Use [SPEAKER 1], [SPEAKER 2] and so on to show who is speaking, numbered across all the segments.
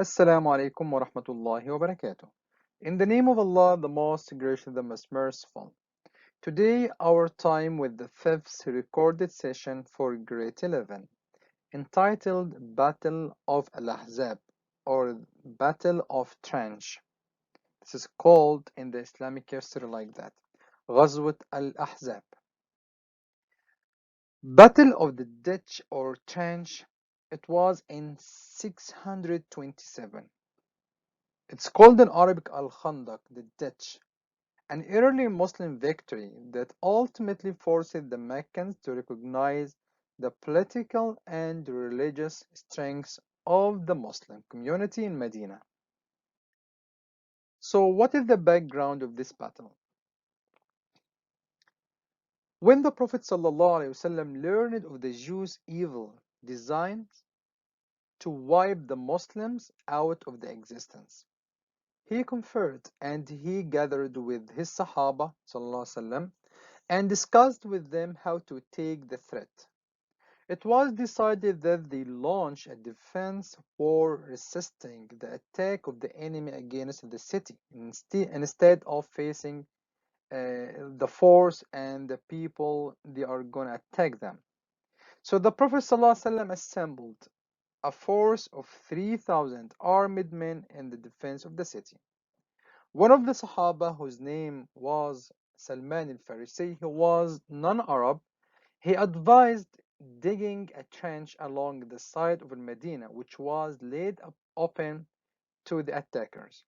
[SPEAKER 1] Assalamu alaikum wa rahmatullahi wa barakatuh. In the name of Allah, the most gracious, the most merciful. Today, our time with the fifth recorded session for grade 11, entitled Battle of Al-Ahzab or Battle of Trench. This is called in the Islamic history like that. Ghazwat al-Ahzab. Battle of the Ditch or Trench. It was in 627. It's called in Arabic Al-Khandaq, the ditch, an early Muslim victory that ultimately forced the Meccans to recognize the political and religious strengths of the Muslim community in Medina. So, what is the background of this battle? When the Prophet ﷺ learned of the Jews' evil designs to wipe the Muslims out of the existence, he conferred and he gathered with his Sahaba ﷺ and discussed with them how to take the threat. It was decided that they launch a defense war resisting the attack of the enemy against the city instead of facing the force and the people they are going to attack them. So the Prophet ﷺ assembled a force of 3,000 armed men in the defense of the city. One of the Sahaba, whose name was Salman al-Farisi, he was non-Arab. He advised digging a trench along the side of Medina, which was laid open to the attackers.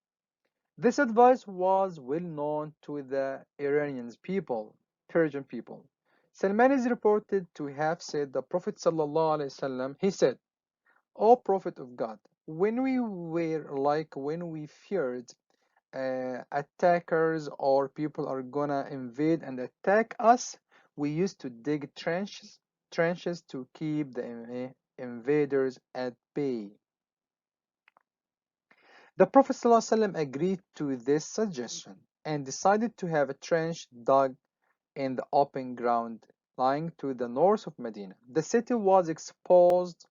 [SPEAKER 1] This advice was well known to the Iranian people, Persian people. Salman is reported to have said the Prophet ﷺ, he said, O Prophet of God, when we feared attackers or people are gonna invade and attack us, we used to dig trenches to keep the invaders at bay. The Prophet ﷺ agreed to this suggestion and decided to have a trench dug in the open ground lying to the north of Medina. The city was exposed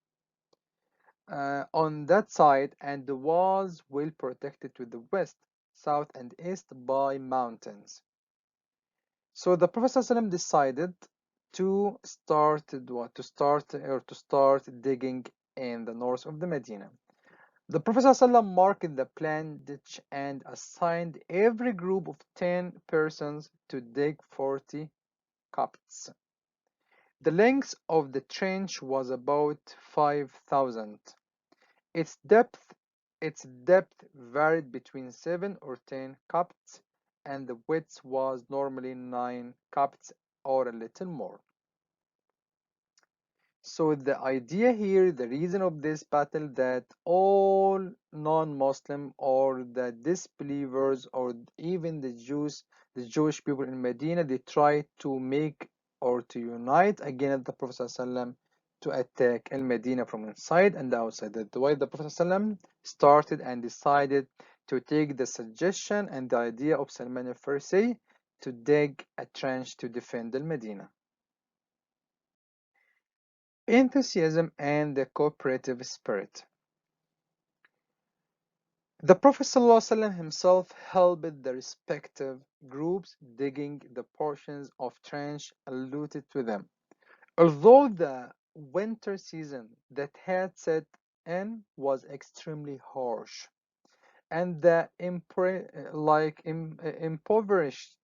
[SPEAKER 1] on that side and was well protected to the west, south, and east by mountains. So the Prophet ﷺ decided to start digging in the north of the Medina. The Prophet ﷺ marked the planned ditch and assigned every group of 10 persons to dig 40 copts. The length of the trench was about 5,000. Its depth its depth varied between 7 or 10 copts, and the width was normally 9 copts or a little more. So the idea here, the reason of this battle, that all non-Muslim or the disbelievers or even the Jewish people in Medina, they try to make or to unite against the Prophet ﷺ to attack Al Medina from inside and outside. That's why the Prophet ﷺ started and decided to take the suggestion and the idea of Salman al-Farsi to dig a trench to defend Al Medina. Enthusiasm and the cooperative spirit. The Prophet ﷺ himself helped the respective groups digging the portions of trench allotted to them. Although the winter season that had set in was extremely harsh, and the impoverished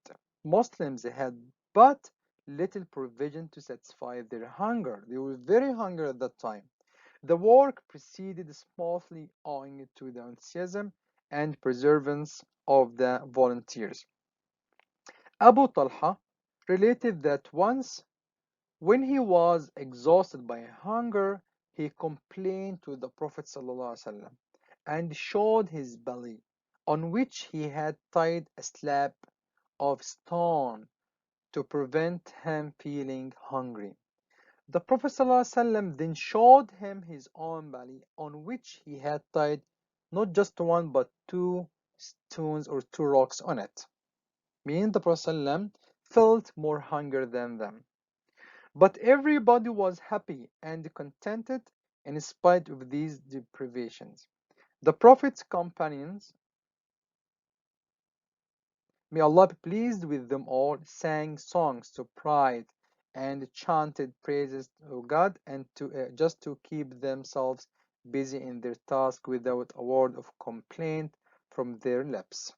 [SPEAKER 1] Muslims had but little provision to satisfy their hunger. They were very hungry at that time. The work proceeded smoothly owing to the enthusiasm and perseverance of the volunteers. Abu Talha related that once, when he was exhausted by hunger, he complained to the Prophet ﷺ and showed his belly, on which he had tied a slab of stone to prevent him feeling hungry. The Prophet ﷺ then showed him his own belly, on which he had tied not just one but two stones or two rocks on it. Meaning the Prophet ﷺ felt more hunger than them. But everybody was happy and contented in spite of these deprivations. The Prophet's companions, may Allah be pleased with them all, sang songs to pride and chanted praises to God and just to keep themselves busy in their task without a word of complaint from their lips.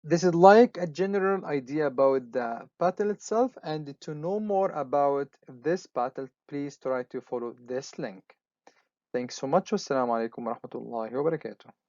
[SPEAKER 1] This is like a general idea about the battle itself, and to know more about this battle, please try to follow this link. Thanks so much. Wassalamu alaikum warahmatullahi wabarakatuh.